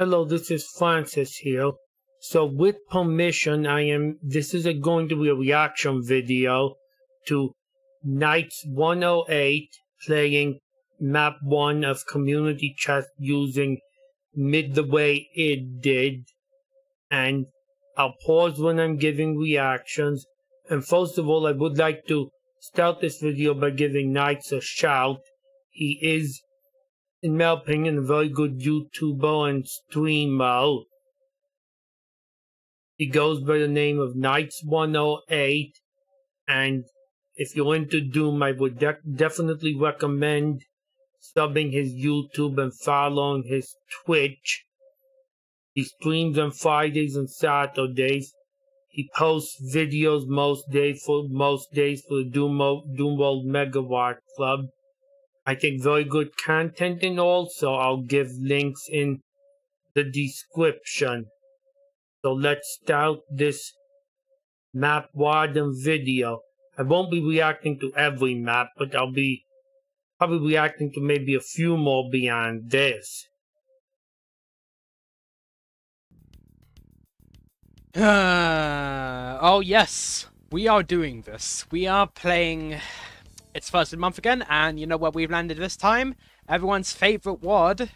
Hello, this is Francis here. So with permission, this is going to be a reaction video to NiGHTS108 playing map 1 of community chest using mid the way it did. And I'll pause when I'm giving reactions. And first of all, I would like to start this video by giving NiGHTS a shout. He is, in my opinion, a very good YouTuber and streamer. He goes by the name of NiGHTS108, and if you're into Doom, I would definitely recommend subbing his YouTube and following his Twitch. He streams on Fridays and Saturdays. He posts videos most days for the Doom World Megawatt Club. I think very good content, and also I'll give links in the description. So let's start this map warden video. I won't be reacting to every map, but I'll be probably reacting to maybe a few more beyond this. Oh yes, we are doing this. We are playing It's First of the Month again, and you know where we've landed this time? Everyone's favourite ward,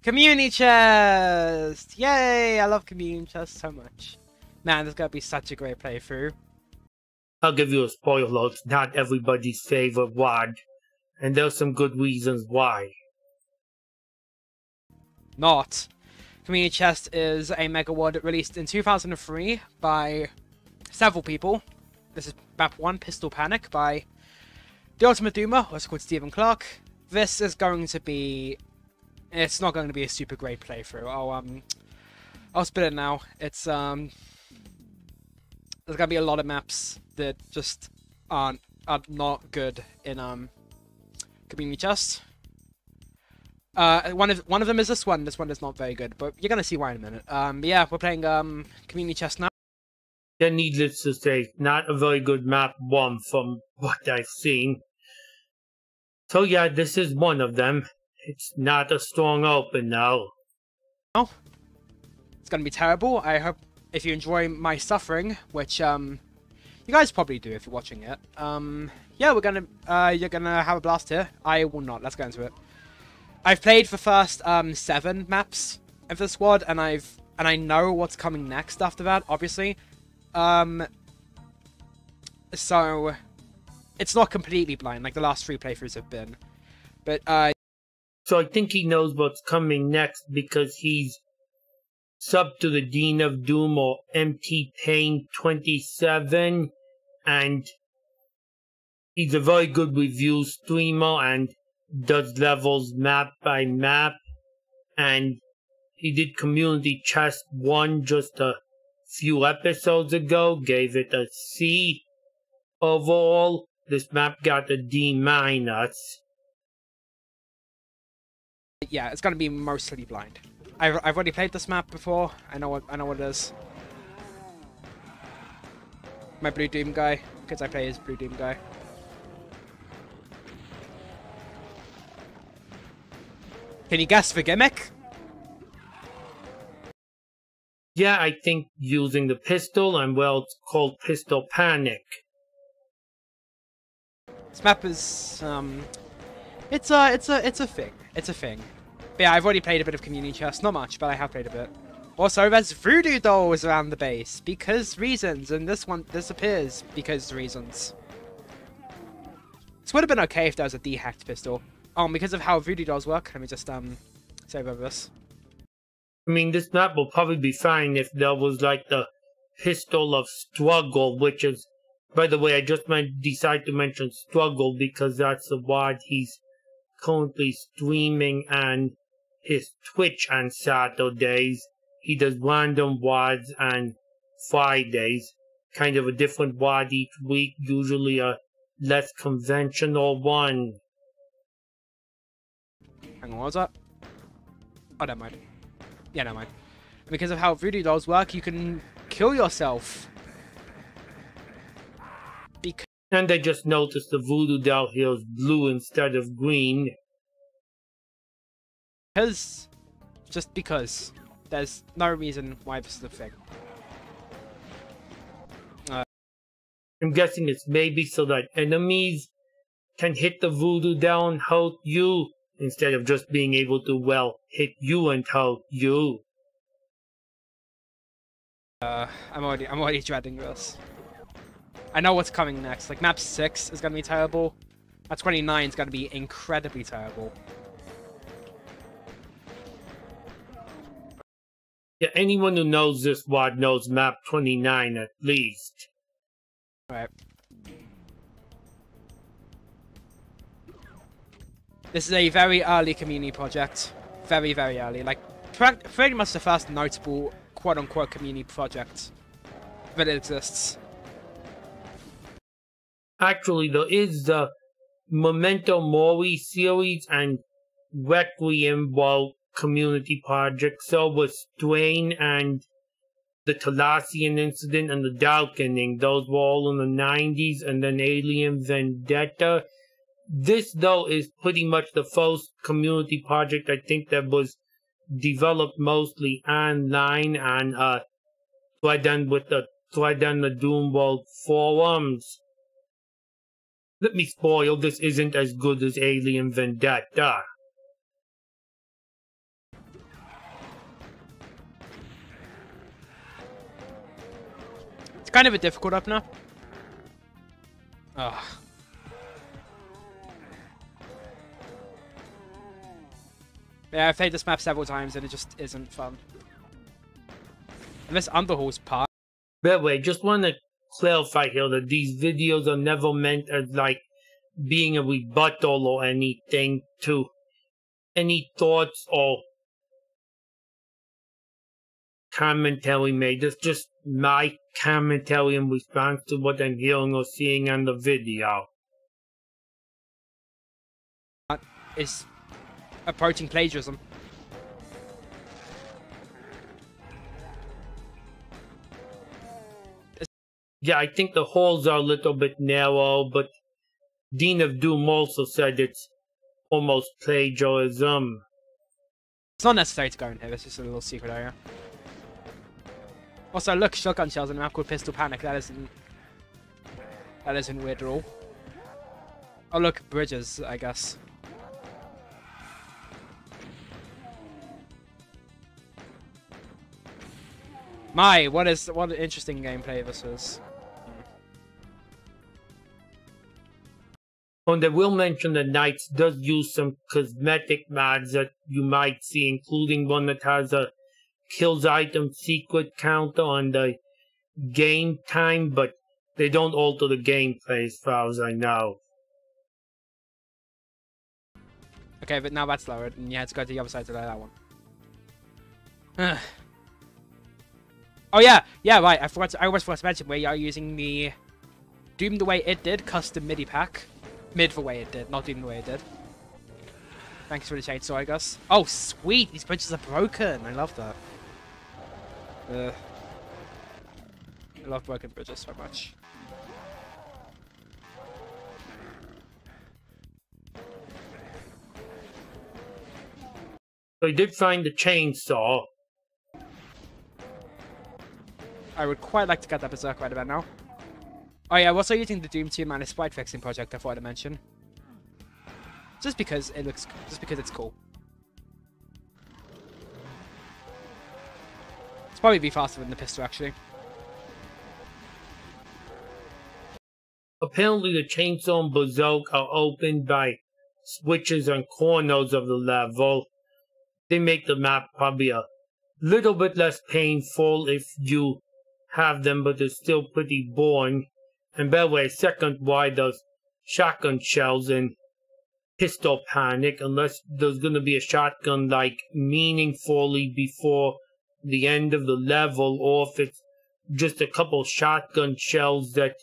Community Chest! Yay! I love Community Chest so much. Man, this is gonna be such a great playthrough. I'll give you a spoiler, it's not everybody's favorite ward, and there's some good reasons why. Not. Community Chest is a mega ward released in 2003 by several people. This is map 1, Pistol Panic, by the Ultimate Doomer, also called Stephen Clark. This is going to be... It's not going to be a super great playthrough. I'll spit it now. It's there's gonna be a lot of maps that just are not good in Community Chest. One of them is this one. This one is not very good, but you're gonna see why in a minute. Yeah, we're playing Community Chest now. Yeah, needless to say, not a very good map 1 from what I've seen. So yeah, this is one of them. It's not a strong open now. Oh, it's gonna be terrible. I hope if you enjoy my suffering, which you guys probably do if you're watching it. Yeah, you're gonna have a blast here. I will not. Let's go into it. I've played the first 7 maps of the squad, and I know what's coming next after that, obviously. So it's not completely blind like the last 3 playthroughs have been, but so I think he knows what's coming next because he's subbed to the Dean of Doom, or MT Pain 27, and he's a very good review streamer and does levels map by map, and he did Community Chest 1 just a few episodes ago, gave it a C overall. This map got a D-. Yeah, it's gonna be mostly blind. I've already played this map before. I know what it is. My Blue Doom guy, because I play as Blue Doom guy. Can you guess the gimmick? Yeah, I think using the pistol, and well, it's called Pistol Panic. This map is it's a thing. It's a thing. But yeah, I've already played a bit of Community Chest, not much, but I have played a bit. Also, there's voodoo dolls around the base because reasons, and this one disappears because reasons. This would have been okay if there was a dehacked pistol. Oh, because of how voodoo dolls work, let me just save over this. I mean, this map will probably be fine if there was like the Pistol of Struggle, which is, by the way, I just decided to mention Struggle because that's the ward he's currently streaming on his Twitch on Saturdays. He does random wards on Fridays, kind of a different ward each week, usually a less conventional one. Hang on, what was that? Oh, never mind. Yeah, never mind. And because of how voodoo dolls work, you can kill yourself. And I just noticed the voodoo doll here is blue instead of green. Just because. There's no reason why this is a thing. I'm guessing it's maybe so that enemies can hit the voodoo down and hurt you, instead of just being able to, well, hit you and hurt you. I'm already dreading this. I know what's coming next. Like, map 6 is gonna be terrible. Map 29 is gonna be incredibly terrible. Yeah, anyone who knows this WOD knows map 29 at least. Alright. This is a very early community project. Very, very early. Like, pretty much the first notable quote-unquote community project that exists. Actually, there is the Memento Mori series and Requiem community project. So was Strain and the Talassian incident and the Darkening. Those were all in the 90s, and then Alien Vendetta. This, though, is pretty much the first community project I think that was developed mostly online and threaded with the Doom World forums. Let me spoil, this isn't as good as Alien Vendetta. It's kind of a difficult opener. Ugh. Yeah, I've played this map several times and it just isn't fun. And this Underhall's part. By the way, just want to clarify here that these videos are never meant as, like, being a rebuttal or anything to any thoughts or commentary made. It's just my commentary in response to what I'm hearing or seeing on the video. Is approaching plagiarism. Yeah, I think the holes are a little bit narrow, but Dean of Doom also said it's almost plagiarism. It's not necessary to go in here, it's just a little secret area. Also, look, shotgun shells in a map called Pistol Panic. That isn't weird at all. Oh look, bridges, I guess. My, what an interesting gameplay this is. And I will mention that Knights does use some cosmetic mods that you might see, including one that has a kills item secret counter on the game time, but they don't alter the gameplay as far as I know. Okay, but now that's lowered, and you had to go to the other side to lower that one. Oh yeah, right. I almost forgot to mention we are using the Doom the way it did custom MIDI pack. Mid the way it did, not Doom the way it did. Thanks for the chainsaw, I guess. Oh sweet, these bridges are broken. I love that. I love broken bridges so much. So I did find the chainsaw. I would quite like to get that berserk right about now. Oh yeah, I'm also using the Doom 2 Manus sprite fixing project I thought I'd mention. Just because it's cool. It's probably be faster than the pistol actually. Apparently the chainsaw and berserk are opened by switches on corners of the level. They make the map probably a little bit less painful if you have them, but they're still pretty boring. And by the way, second, why does shotgun shells in Pistol Panic, unless there's gonna be a shotgun like meaningfully before the end of the level, or if it's just a couple shotgun shells that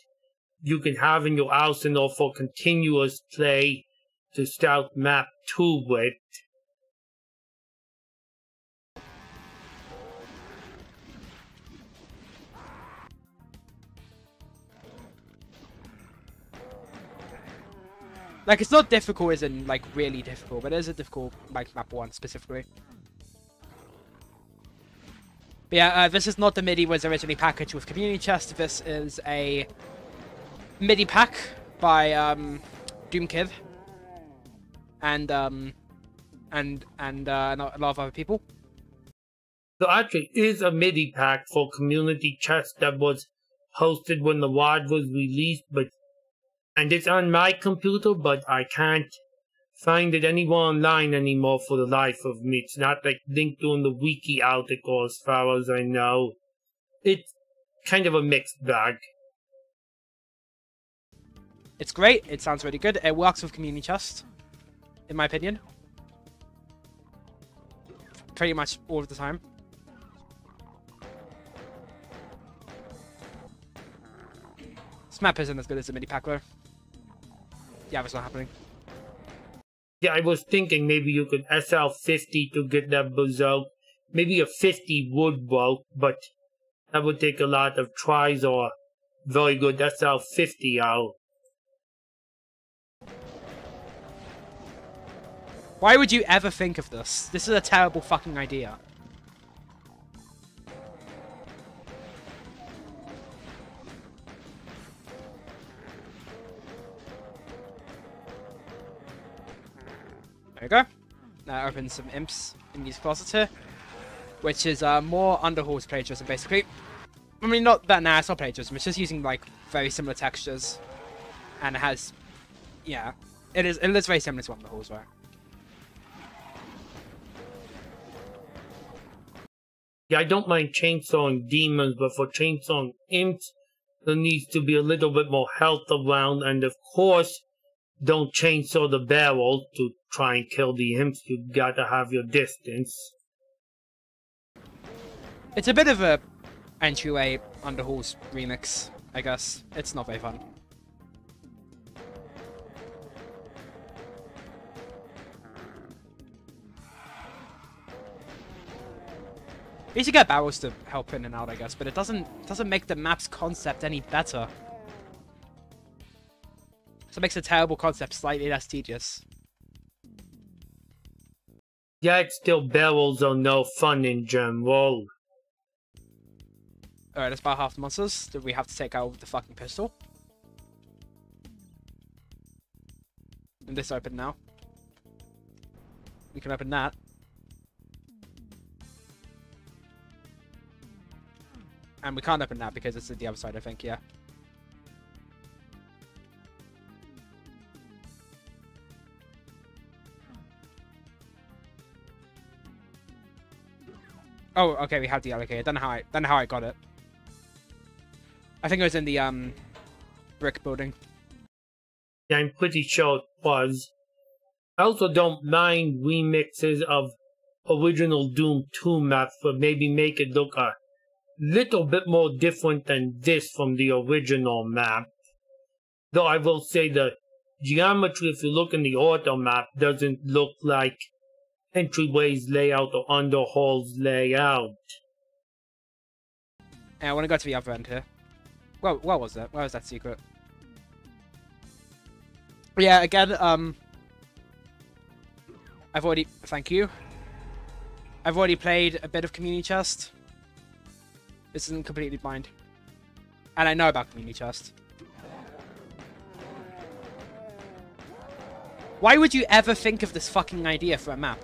you can have in your arsenal for continuous play to start map 2 with. Like, it's not difficult as in, like, really difficult, but it is a difficult, like, map 1 specifically. But yeah, this is not the MIDI was originally packaged with Community Chest. This is a MIDI pack by Doomkid and a lot of other people. So actually is a MIDI pack for Community Chest that was hosted when the WAD was released, and it's on my computer, but I can't find it anywhere online anymore for the life of me. It's not like linked on the wiki article as far as I know. It's kind of a mixed bag. It's great. It sounds really good. It works with Community Chest, in my opinion. Pretty much all of the time. This map isn't as good as the MIDI pack though. Yeah, that's not happening. Yeah, I was thinking maybe you could SL50 to get that berserk. Maybe a 50 would work, but that would take a lot of tries or very good SL50 out. Why would you ever think of this? This is a terrible fucking idea. There we go. Now open some imps in these closets here, which is more Underhall's plagiarism, basically. I mean, not that, nah, it's not plagiarism. It's just using like very similar textures, and it has, yeah, it is very similar to Underhall's, right? Yeah, I don't mind chainsawing demons, but for chainsawing imps, there needs to be a little bit more health around, and of course, don't chainsaw the barrel to try and kill the imps. You gotta have your distance. It's a bit of a entryway Underhall's remix, I guess. It's not very fun. You should get barrels to help in and out, I guess, but it doesn't make the map's concept any better. So it makes a terrible concept slightly less tedious. Yeah, it's still barrels are no fun in general. Alright, that's about half the monsters that we have to take out with the fucking pistol. And this open now. We can open that. And we can't open that because it's at the other side, I think, yeah. Oh, okay, we have the allocator. Don't know how I got it. I think it was in the brick building. Yeah, I'm pretty sure it was. I also don't mind remixes of original Doom 2 maps, but maybe make it look a little bit more different than this from the original map. Though I will say the geometry, if you look in the auto map, doesn't look like Entryway's layout or Underhall's layout. And I want to go to the other end here. Well, what was that? Where was that secret? Yeah, again, I've already... Thank you. I've already played a bit of Community Chest. This isn't completely blind. And I know about Community Chest. Why would you ever think of this fucking idea for a map?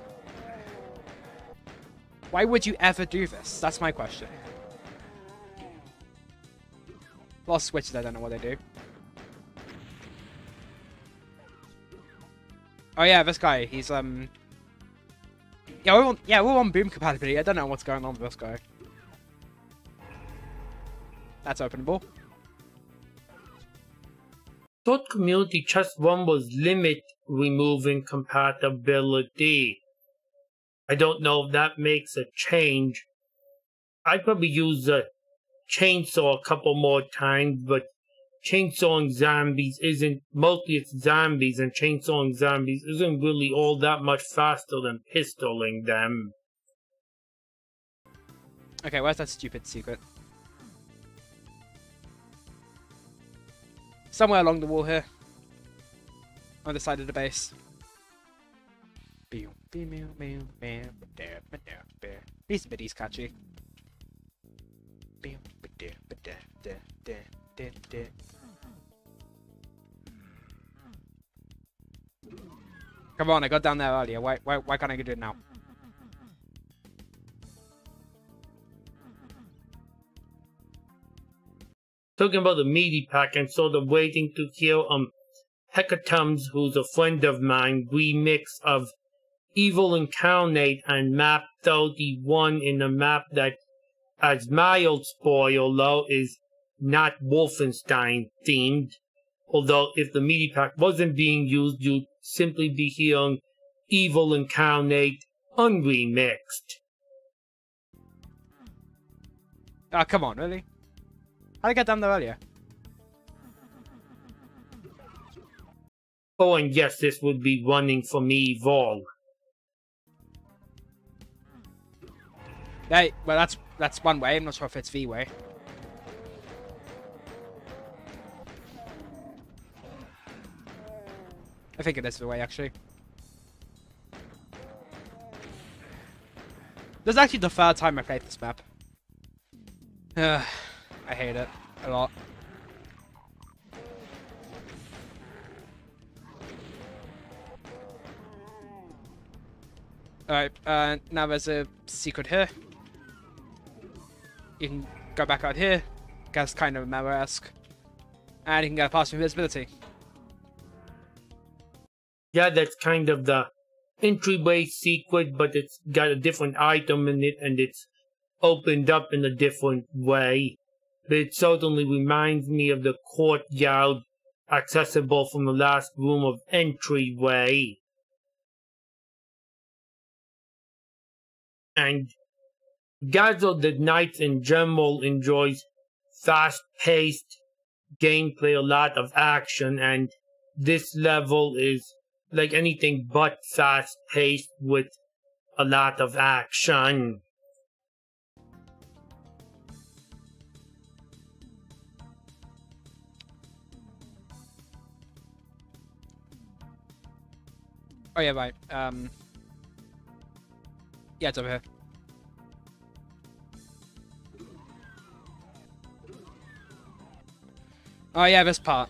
Why would you ever do this? That's my question. Lost switches, I don't know what they do. Oh yeah, this guy, he's yeah, we're on boom compatibility. I don't know what's going on with this guy. That's openable. Thought Community Chest 1 was limit removing compatibility. I don't know if that makes a change. I'd probably use a chainsaw a couple more times, but chainsawing zombies isn't, mostly it's zombies, and chainsawing zombies isn't really all that much faster than pistoling them. Okay, where's that stupid secret? Somewhere along the wall here. On the side of the base. These MIDI's catchy. Come on, I got down there earlier. Why can't I do it now? Talking about the meaty pack, I'm sort of waiting to hear Hecatombs, who's a friend of mine, remix of Evil Incarnate and Map 31 in a map that, as mild spoiler, is not Wolfenstein themed. Although if the meaty pack wasn't being used, you'd simply be hearing Evil Incarnate unremixed. Ah, come on, really? How'd I get down there earlier? Oh, and yes, this would be running for me Vol. Hey, well, that's one way. I'm not sure if it's the way. I think it is the way, actually. This is actually the third time I played this map. I hate it a lot. Alright, now there's a secret here. You can go back out here. Guess kind of Mara-esque. And you can get past invisibility. Yeah, that's kind of the entryway secret, but it's got a different item in it, and it's opened up in a different way. But it certainly reminds me of the courtyard accessible from the last room of entryway. And Gazo the Knights in general enjoys fast-paced gameplay, a lot of action, and this level is like anything but fast-paced with a lot of action. Oh yeah, right. Yeah, it's over here. Oh yeah, this part.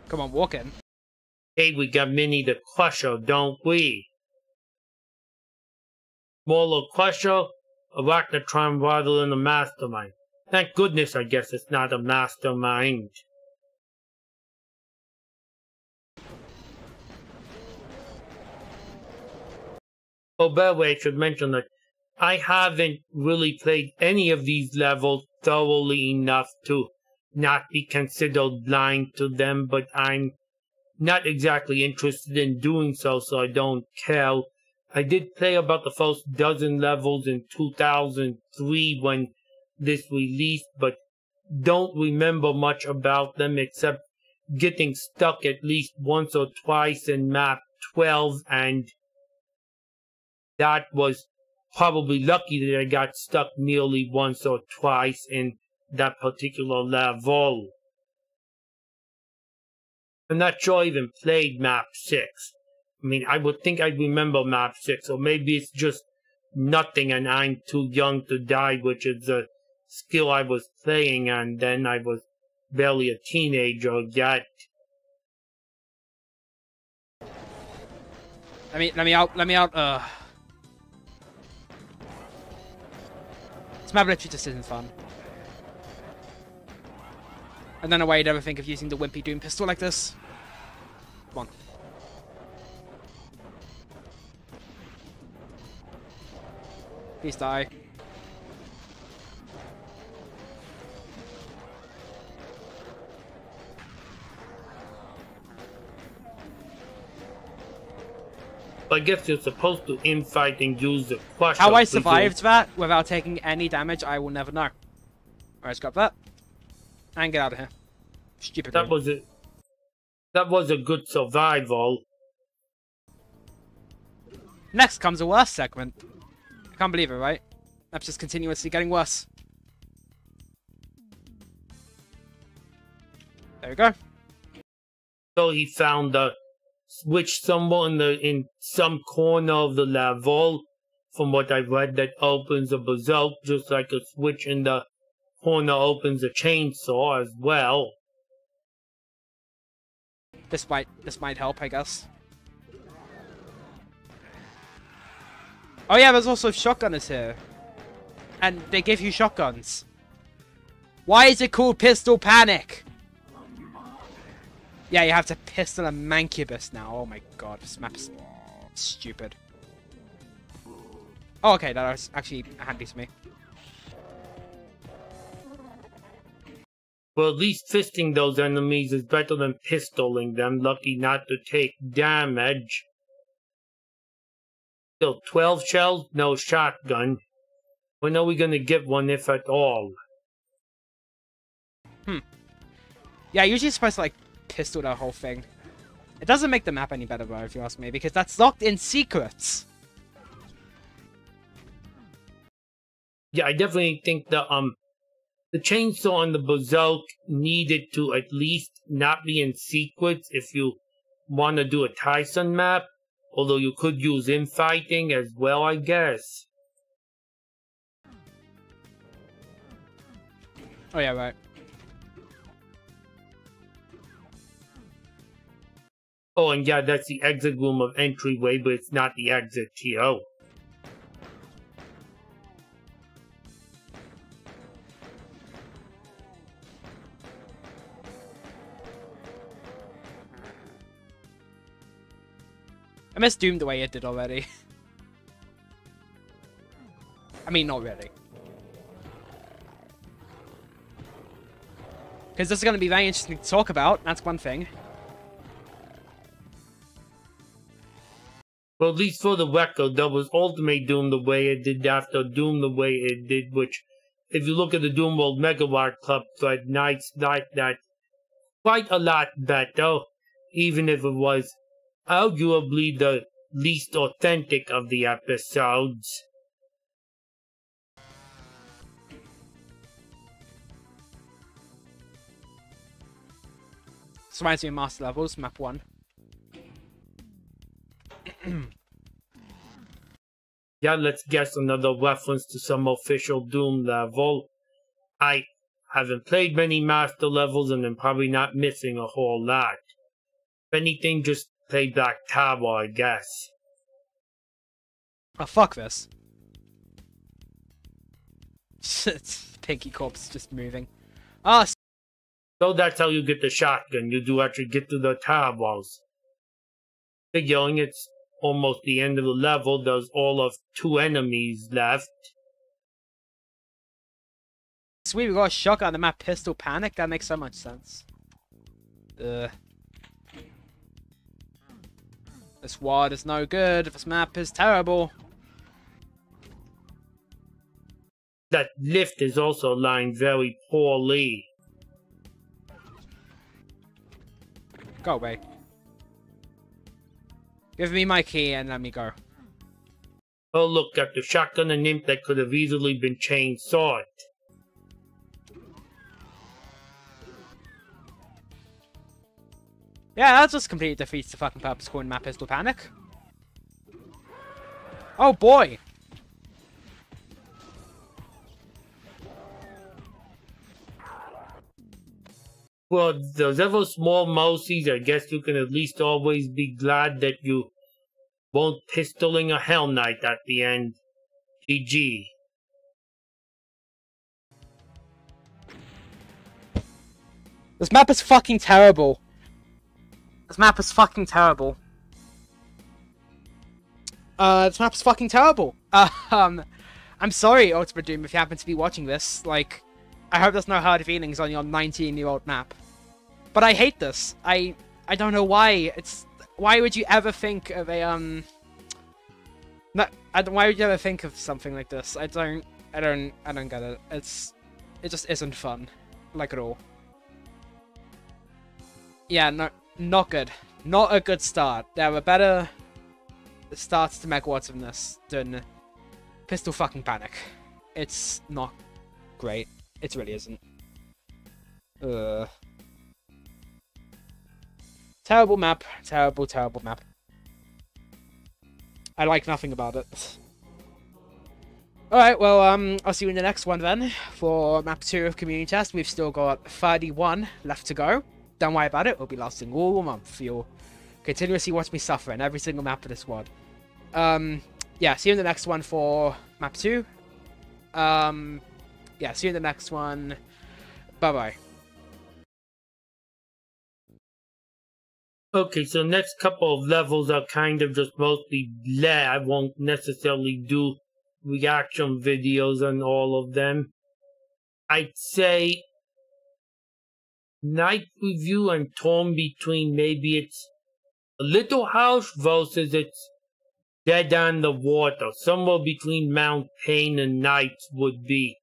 Come on, walk in. Hey, we got Minnie the Crusher, don't we? Smaller Crusher, Arachnotron rather than a Mastermind. Thank goodness I guess it's not a Mastermind. Oh, by the way, I should mention that I haven't really played any of these levels thoroughly enough to not be considered blind to them, but I'm not exactly interested in doing so, so I don't care. I did play about the first dozen levels in 2003 when this released, but don't remember much about them except getting stuck at least once or twice in map 12, and that was probably lucky that I got stuck nearly once or twice in that particular level. I'm not sure I even played map 6. I mean, I would think I'd remember map 6, or maybe it's just nothing and I'm too young to die, which is a skill I was playing, and then I was barely a teenager yet. Let me out. This map literally just isn't fun. I don't know why you'd ever think of using the Wimpy Doom pistol like this. Come on. Please die. I guess you're supposed to infight and use the Crusher. How I survived that without taking any damage, I will never know. Alright, let's grab that. And get out of here. Stupid. That was a good survival. Next comes a worse segment. I can't believe it, right? That's just continuously getting worse. There we go. So he found the switch someone in some corner of the level. From what I've read, that opens a bazooka, just like a switch in the corner opens a chainsaw as well. This might help, I guess. Oh yeah, there's also shotgunners here. And they give you shotguns. Why is it called Pistol Panic? Yeah, you have to pistol a mancubus now. Oh my god, this map's stupid. Oh, okay, that was actually handy to me. Well, at least fisting those enemies is better than pistoling them. Lucky not to take damage. Still, 12 shells, no shotgun. When are we gonna get one, if at all? Yeah, usually it's supposed to, like, pistol the whole thing. It doesn't make the map any better, though, if you ask me, because that's locked in secrets. Yeah, I definitely think the chainsaw and the bazooka needed to at least not be in secrets if you want to do a Tyson map. Although you could use infighting as well, I guess. Oh yeah, right. Oh, and yeah, that's the exit room of entryway, but it's not the exit TO. I miss Doom the way it did already. I mean, not really. Because this is going to be very interesting to talk about, that's one thing. Well, at least for the record, there was Ultimate Doom the way it did after Doom the way it did, which, if you look at the Doom World Megawatt Club thread, Knights like that quite a lot better, even if it was arguably the least authentic of the episodes. This reminds me of Master Levels, Map 1. Yeah, let's guess another reference to some official Doom level. I haven't played many Master Levels and I'm probably not missing a whole lot. If anything, just play Black Tower, I guess. Oh, fuck this. It's Pinky Corpse just moving. Ah, So that's how you get the shotgun. You do actually get to the towers. Figuring it's almost the end of the level, there's all of 2 enemies left. sweet, we got a shotgun on the map Pistol Panic. That makes so much sense. This ward is no good. This map is terrible. That lift is also lying very poorly. Go away. Give me my key and let me go. Oh look, at the shotgun and imp that could have easily been chainsawed. Yeah, that just completely defeats the fucking purpose of calling map Pistol Panic. Oh boy! Well, those ever small mousies, I guess you can at least always be glad that you won't pistoling a Hell Knight at the end. GG. This map is fucking terrible. This map is fucking terrible. This map is fucking terrible. I'm sorry, Ultimate Doom, if you happen to be watching this. Like, I hope there's no hard feelings on your 19-year-old map. But I hate this. I don't know why. Why would you ever think of a why would you ever think of something like this? I don't get it. It just isn't fun, like at all. Yeah, no, not good. Not a good start. There were better starts to Megawatts than this than Pistol fucking Panic. It's not great. It really isn't. Terrible map. Terrible, terrible map. I like nothing about it. Alright, well, I'll see you in the next one then, for map 2 of Community Test. We've still got 31 left to go. Don't worry about it, it'll be lasting all month. You'll continuously watch me suffer in every single map of this squad. Yeah, see you in the next one for map 2. Yeah, see you in the next one. Bye-bye. Okay, so next couple of levels are kind of just mostly bleh. I won't necessarily do reaction videos on all of them. I'd say night review and torn between maybe it's a little house versus it's dead on the water. Somewhere between Mount Pain and Nights would be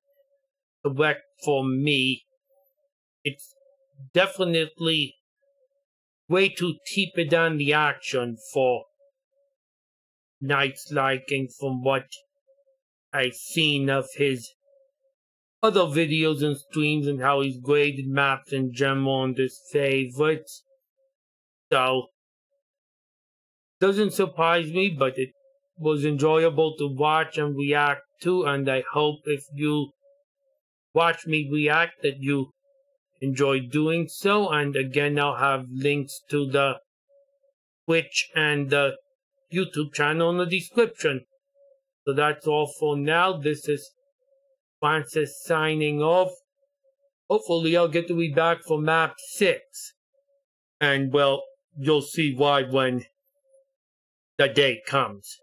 correct for me. It's definitely way too tepid on the action for Knight's liking from what I've seen of his other videos and streams and how he's graded maps in general and his favorites. So, doesn't surprise me, but it was enjoyable to watch and react to, and I hope if you watch me react that you enjoy doing so. And again, I'll have links to the Twitch and the YouTube channel in the description. So that's all for now. This is Francis signing off. Hopefully I'll get to be back for map 6. And well, you'll see why when the day comes.